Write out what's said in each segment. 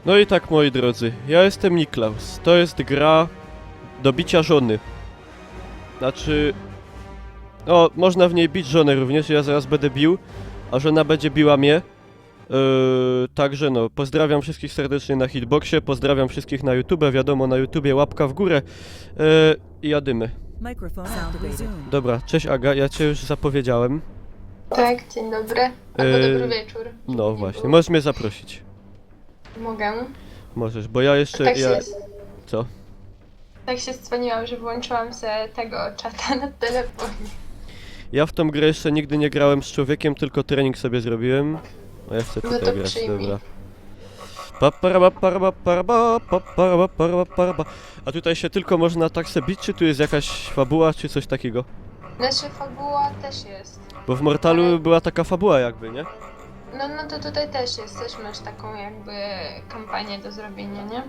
No i tak, moi drodzy, ja jestem Niklaus. To jest gra do bicia żony. Znaczy... O, można w niej bić żonę również, ja zaraz będę bił, a żona będzie biła mnie. Także no, pozdrawiam wszystkich serdecznie na Hitboxie, pozdrawiam wszystkich na YouTube, wiadomo, na YouTubie łapka w górę i jadymy. Dobra, cześć Aga, ja cię już zapowiedziałem. Tak, dzień dobry. Albo dobry wieczór. No właśnie, możesz mnie zaprosić. Mogę. Możesz, bo ja jeszcze... Tak ja... się, Co? tak się stwaniłam, że włączyłam sobie tego czata na telefonie. Ja w tą grę jeszcze nigdy nie grałem z człowiekiem, tylko trening sobie zrobiłem. A ja chcę No tutaj to grać, przyjmij. dobra. A tutaj się tylko można tak se bić, czy tu jest jakaś fabuła, czy coś takiego? Nasza fabuła też jest. Bo w Mortalu była taka fabuła jakby, nie? No to tutaj też jest. Też masz taką jakby kampanię do zrobienia, nie?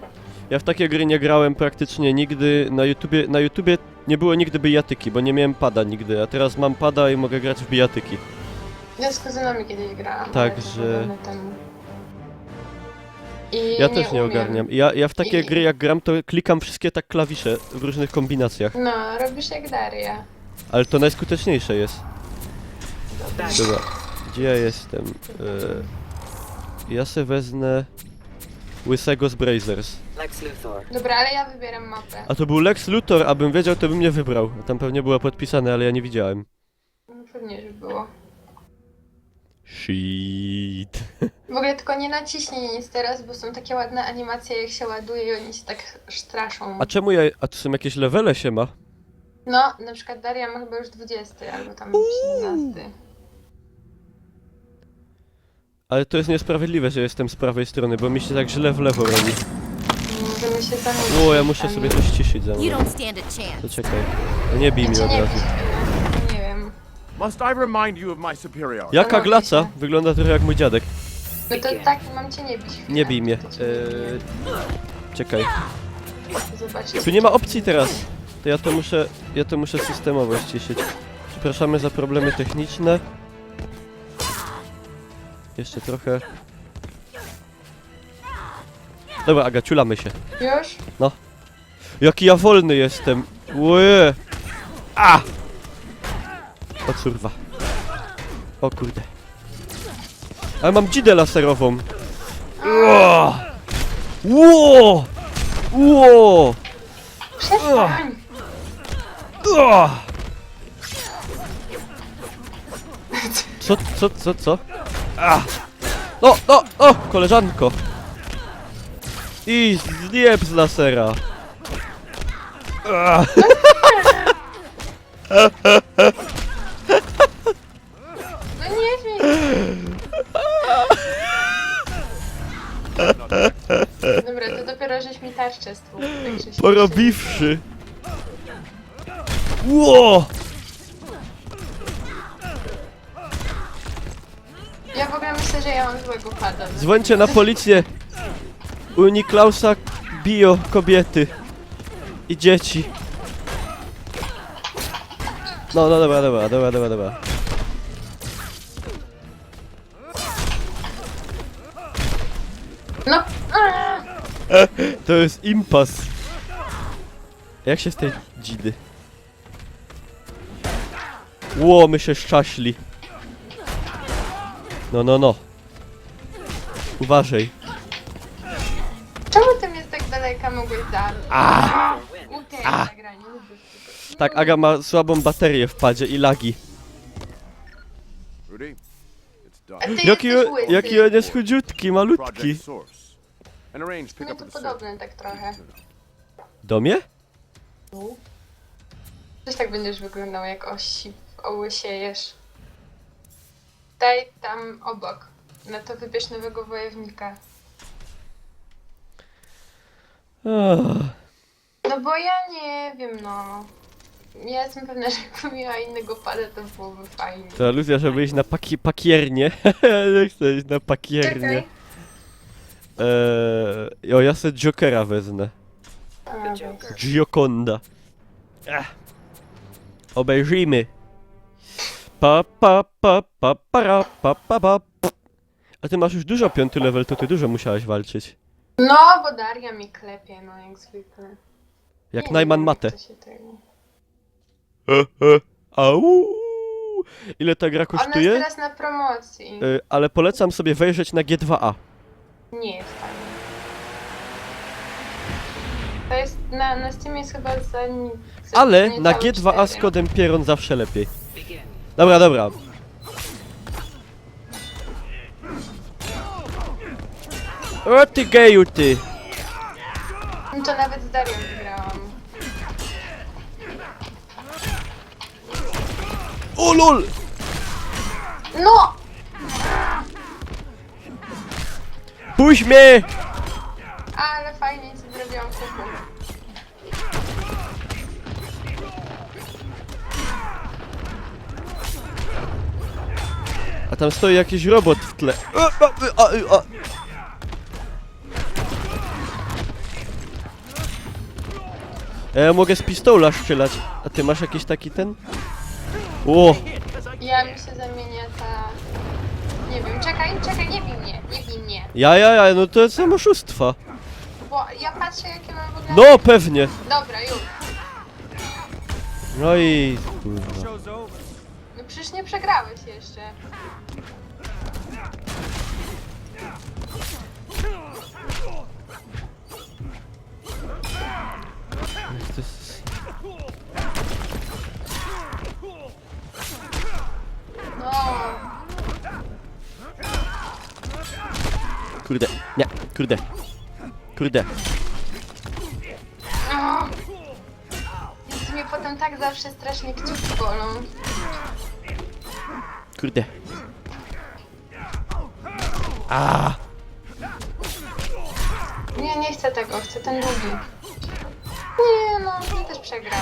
Ja w takie gry nie grałem praktycznie nigdy. Na YouTubie nie było nigdy bijatyki, bo nie miałem pada nigdy, a teraz mam pada i mogę grać w bijatyki. Ja z kuzynami kiedyś grałam. Także- ale to dawno temu. I Ja też nie umiem. ogarniam. Ja w takie gry jak gram, to klikam wszystkie tak klawisze w różnych kombinacjach. No, robisz jak Daria. Ale to najskuteczniejsze jest. Dobra, gdzie ja jestem? Ja se wezmę łysego z Brazers. Lex Luthor. Dobra, ale ja wybieram mapę. A to był Lex Luthor, abym wiedział, to bym nie wybrał. Tam pewnie było podpisane, ale ja nie widziałem. No, pewnie, że było. Shit. W ogóle tylko nie naciśnij nic teraz, bo są takie ładne animacje, jak się ładuje i oni się tak straszą. A czemu ja... A tu są jakieś levele się ma? No, na przykład Daria ma chyba już 20 albo tam 17. Ale to jest niesprawiedliwe, że jestem z prawej strony, bo mi się tak źle w lewo robi. Możemy się zamówić. O, ja muszę sobie to ściszyć za You mną. don't stand a chance. To czekaj. No nie bij mnie Znaczy, od nie razu. wiem, nie wiem. Must I remind you of my superiority? Jaka Mogę glaca? się. Wygląda trochę jak mój dziadek. No to tak, mam cię nie bić. chwilę. Nie bij mnie. To cię nie biję. Czekaj. Zobacz. Tu nie ma opcji teraz. To ja to muszę systemowo ściszyć. Przepraszamy za problemy techniczne. Jeszcze trochę. Dobra, Aga, ciulamy się. Już? Jaki ja wolny jestem. Łe. A! O kurwa. O kurde. Ale mam dzidę laserową. Ło! Ło! Ło! Przestań! Ua! Co? A! O, koleżanko! I zjeb z lasera! A! No nie bij! Dobra, to dopiero żeś mi tarczę stłukł, także się Porobiwszy! Ło! Ja w ogóle myślę, że ja mam złego pada. Dzwońcie na policję! U Niklausa biją kobiety i dzieci. No dobra. No! To jest impas. Jak się z tej dzidy? Ło, my się szczaśli. No. Uważaj. Czemu ty mnie z tak daleka mogłeś zabić? Utej zagranie, lubię tego. Tak, Aga ma słabą baterię w padzie i lagi. Rudy, it's A done. ty Jaki jesteś łysy. jaki on jest chudziutki, malutki. Project Source. And arrange pick No up to the podobne tak trochę. Do mnie? Coś tak będziesz wyglądał, jak ołysiejesz. Daj tam obok. No to wybierz nowego wojownika. No bo ja nie wiem, no. Ja jestem pewna, że jakbym miała innego pada, to byłoby fajnie. To aluzja, żeby iść na pakiernię. Nie chcę iść na pakiernię. O, ja sobie Jokera wezmę. A, Joker. Gioconda. Obejrzyjmy. Pa. A ty masz już dużo 5. level, to ty dużo musiałeś walczyć. No, bo Daria mi klepie, no jak zwykle. Jak Nie Najman wiem, Mate. jak to się tego- Au! Ile ta gra Ona jest kosztuje? teraz na promocji. Ale polecam sobie wejrzeć na G2A. Nie jest fajna. To jest, na Steamie jest chyba za nic. Ale nie na całe G2A z 4. kodem Pieron zawsze lepiej. Dobra, dobra. O ty geju, ty! No to nawet z Darią wygrałam. O lol! No! Puść mnie! Ale fajnie ci zrobiłam kuku. A tam stoi jakiś robot w tle. Ja mogę z pistola strzelać. A ty masz jakiś taki ten? O! Ja mi się zamienia ta... Nie wiem, czekaj, nie bij mnie, nie bij mnie. Ja, no to są oszustwa. Bo ja patrzę jakie mam w ogóle... No pewnie. Dobra, już. No i kurwa. No przecież nie przegrałeś jeszcze. To jest... No. Kurde, nie, kurde. Kurde. No. Jezu, mnie potem tak zawsze strasznie kciuki bolą. Kurde. A! Nie chcę tego, chcę ten drugi. Nie no, ja też przegram.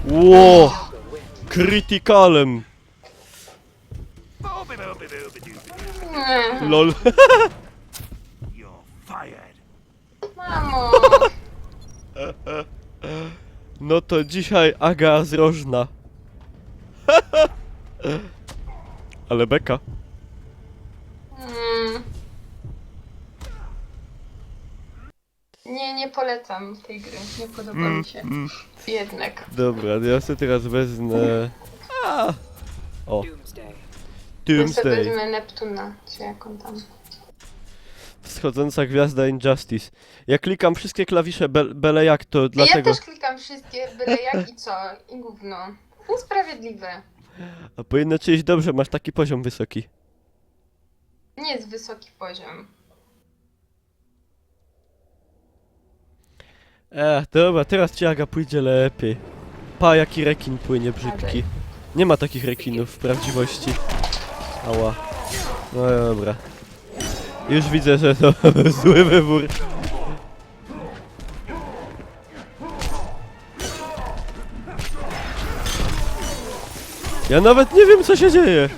Ło! Krytykalem! Nie. Lol. Mamo. No to dzisiaj Aga zrożna. Ale beka. Mm. Nie polecam tej gry. Nie podoba mi się. Jednak. Dobra, ja sobie teraz wezmę... A. O, Ja sobie Doomsday. wezmę Neptuna, czy jak on tam. Wschodząca gwiazda Injustice. Ja klikam wszystkie klawisze byle jak, to Ja dlatego... też klikam wszystkie, byle jak i co, i gówno. Niesprawiedliwe. A powinno ci iść dobrze, masz taki poziom wysoki. Nie jest wysoki poziom. Dobra, teraz ci Aga pójdzie lepiej. Pa, jaki rekin płynie brzydki. Nie ma takich rekinów w prawdziwości. Ała. No dobra. Już widzę, że to zły wybór. Ja nawet nie wiem, co się dzieje.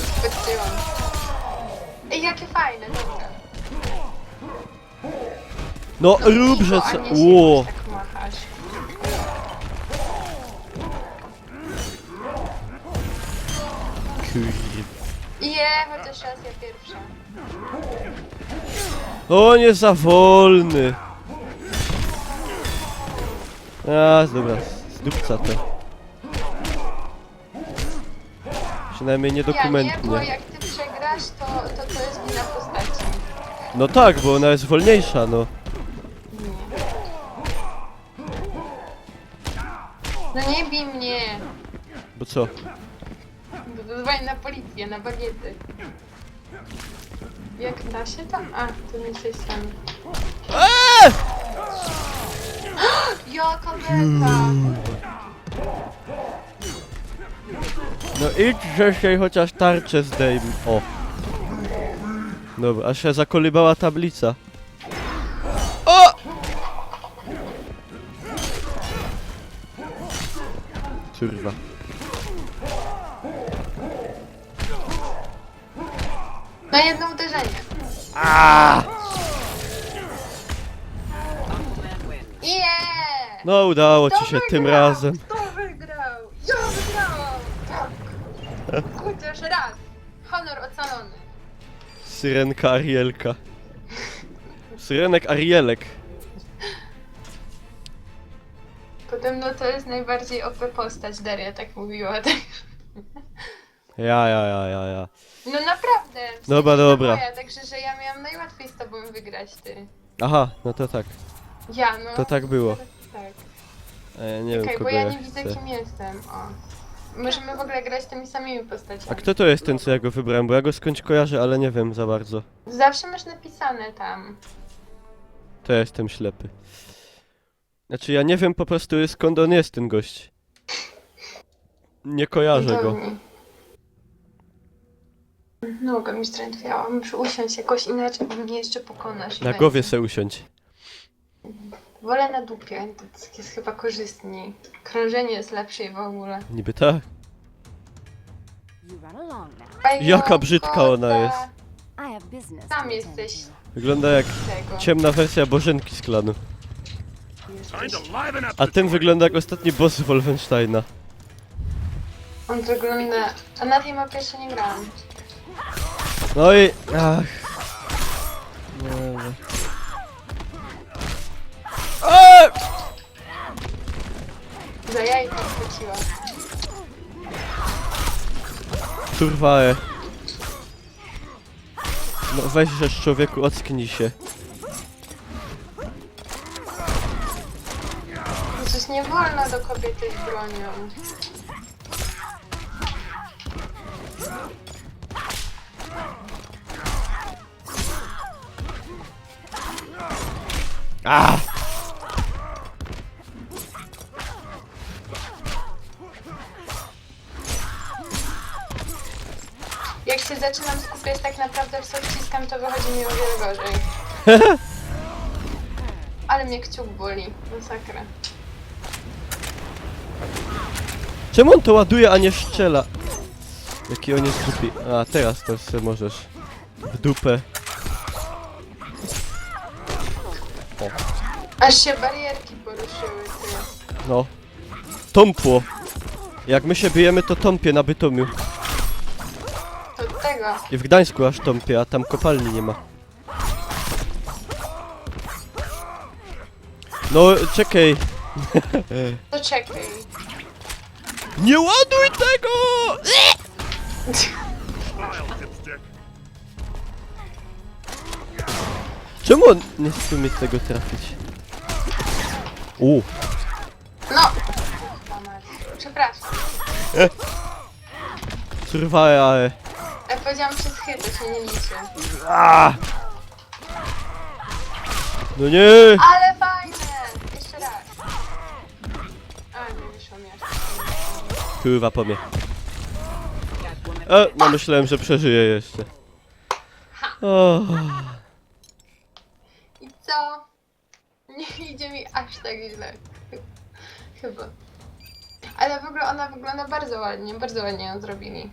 Spytczyłam. Ej, jakie fajne, dobra. No, No, rób, Niko, że a co... nie się Ło. tak machasz. Kurde. Chociaż raz ja pierwsza. O, nie za wolny. A, dobra, zdupca to. Przynajmniej Ja nie, bo niedokumentnie. jak ty przegrasz, to jest wina postaci. No tak, bo ona jest wolniejsza, no. Nie. No nie bij mnie. Bo co? Dzwoń na policję, na bagiety. Jak da się tam? A, to nie jesteś sam. Jaka beka! No idź, że się chociaż tarczę zdejm. O. Dobra, aż się zakolybała tablica. O! Kurwa. Na jedno uderzenie. A! Yeah! No, udało ci się tym razem. Kto wygrał? Ja wygrałam! Tak! Chociaż raz! Honor ocalony. Syrenka Arielka. Syrenek Arielek. Podobno to jest najbardziej OP postać, Daria tak mówiła. Tak. Ja. No naprawdę! w Dobra, sensie dobra. Moja, także, że ja miałam najłatwiej z tobą wygrać, ty. Aha, no to tak. Ja, no. To tak było. Tak. A ja nie wiem, Okej, kogo bo ja ja nie widzę, chcę. kim jestem. O. Możemy w ogóle grać tymi samymi postaciami. A kto to jest ten, co ja go wybrałem? Bo ja go skądś kojarzę, ale nie wiem za bardzo. Zawsze masz napisane tam. To ja jestem ślepy. Znaczy ja nie wiem po prostu skąd on jest, ten gość. Nie kojarzę go. Cudownie. Noga mi zdrętwiała. Muszę usiąść jakoś inaczej, bo mnie jeszcze pokonasz. i Na będzie. głowie se usiądź. Wolę na dupie, to jest chyba korzystniej. Krążenie jest lepsze i w ogóle. Niby tak. You run along now. Jaka brzydka ona jest. I have business. Tam to attend jesteś to. Wygląda jak tego. ciemna wersja Bożenki z klanu. Time to liven up A the ten joint. wygląda jak ostatni boss z Wolfensteina. On wygląda... A na tej mapie jeszcze nie grałam. No i... Ach. Dobra. Eee! Za jajka chwyciła. Turwae. No weź rzecz człowieku, ocknij się. Przecież nie wolno do kobiety z bronią. Ah! Jak się zaczynam skupiać tak naprawdę w co wciskam, to wychodzi mi o wiele gorzej. Ale mnie kciuk boli. Masakra. Czemu on to ładuje, a nie strzela? Jaki on jest głupi. A, teraz to sobie możesz. W dupę. Aż się barierki poruszyły, ty. No. Tąpło. Jak my się bijemy, to tąpie na Bytomiu. To od tego. I w Gdańsku aż tąpie, a tam kopalni nie ma. No, czekaj. To czekaj. Nie ładuj tego! Czemu on nie chce mi tego trafić? No! Kurwa mać. Przepraszam. Surwae, ale... Ja powiedziałam przez chyb, to się nie liczy. No nie! Ale fajne! Jeszcze raz. A, nie wyszło mi aż. Kurwa po mnie. No myślałem, że przeżyję jeszcze. O, I co? Nie idzie mi aż tak źle. Chyba. Ale w ogóle ona wygląda bardzo ładnie ją zrobili.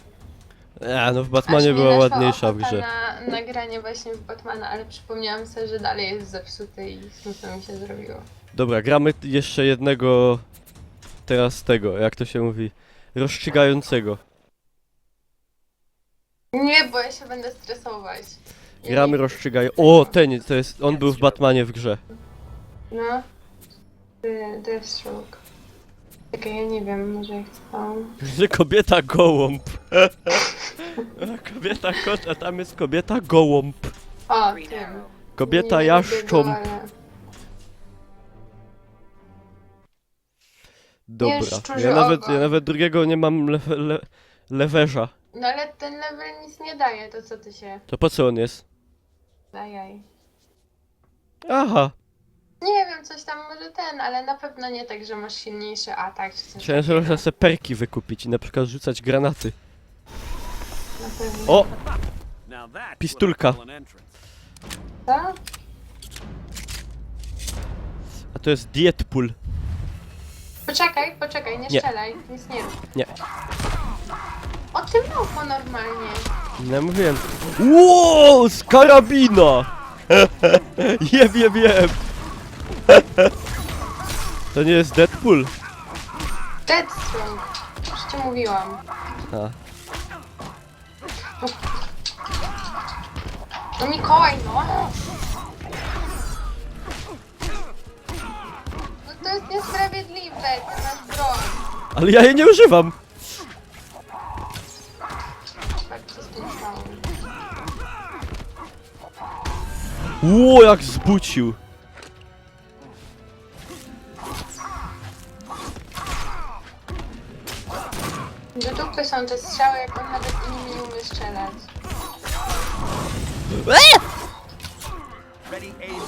no w Aż Batmanie mnie była naszła ładniejsza w ochota grze. na nagranie właśnie w Batmana, ale przypomniałam sobie, że dalej jest zepsuty i smutno mi się zrobiło. Dobra, gramy jeszcze jednego... Teraz tego, jak to się mówi... Rozstrzygającego. Nie, bo ja się będę stresować. Ja Gramy nie- rozstrzygaj... O, ten, to jest... On był w Batmanie w grze. No. Deathstroke. Czekaj, ja nie wiem, może jak chcą. Że kobieta gołąb. Kobieta kot, a tam jest kobieta gołąb. O, tym. Kobieta Nie jaszcząb. lubię go, ale- Dobra. Jaszczurze Ja nawet drugiego nie mam lewerza. No ale ten level nic nie daje, to co ty się... To po co on jest? Dajaj. Aha. Nie wiem, coś tam może ten, ale na pewno nie tak, że masz silniejszy atak czy coś Chciałem, że takiego. można sobie perki wykupić i na przykład rzucać granaty. Na pewno. O! Now that's Pistulka. what I call an entrance. Co? A to jest Deadpool. Poczekaj, nie Nie. strzelaj, nic nie rób. Nie. O tym małpo normalnie. No mówiłem. Wow, z karabina! Jeb. To nie jest Deadpool. Deathstroke. Już ci mówiłam. A. No Mikołaj, no! No to jest niesprawiedliwe, ty masz broń. Ale ja jej nie używam. Tak, co z tym stało? Ło, jak zbucił. Do dupy są te strzały, jak on nawet nimi nie umie strzelać. Ready, aim.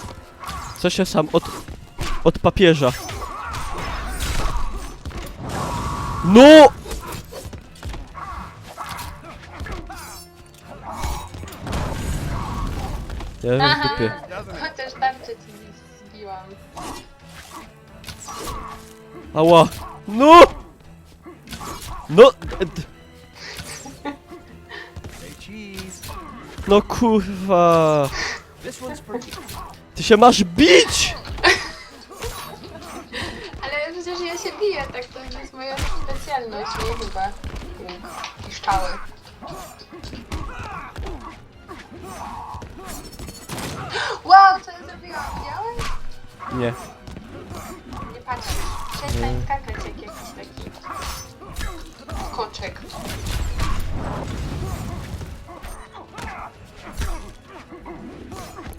Co się sam od papieża. No! Ja już w dupie. Chociaż tarczę ci zbiłam. Ała! No! No! Say cheese. No kurwa! This one's for you. Ty się masz bić! Ale przecież ja się biję, tak to jest moja specjalność, nie chyba. Piszczały. Wow, co ja zrobiłam? Widziałeś? Nie. Nie patrzysz. Przestań skakać jak jakiś taki koczek.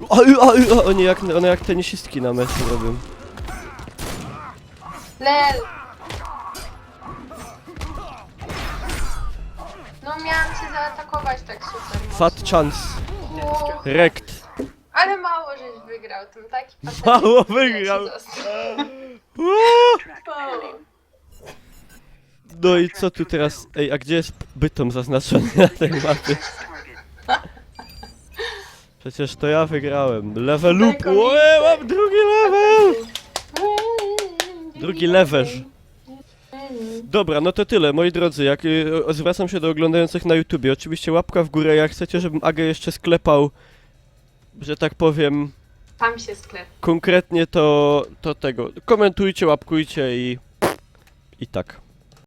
O nie, one jak tenisistki na meczu robią. Lel! No miałam cię zaatakować tak super mocno. Fat chance. Uuu, Rekt. ale mało żeś wygrał, ten taki patetyk, Mało który wygrał. ci został. Mało. No i co tu teraz? Ej, a gdzie jest bytom zaznaczony na tej mapie? Przecież to ja wygrałem. Level up! Tego Ue, mam drugi level! Drugi lewerz. Dobra, no to tyle, moi drodzy, jak zwracam się do oglądających na YouTubie, oczywiście łapka w górę, jak chcecie, żebym Agę jeszcze sklepał, że tak powiem, Tam się sklep. konkretnie to tego, komentujcie, łapkujcie i tak.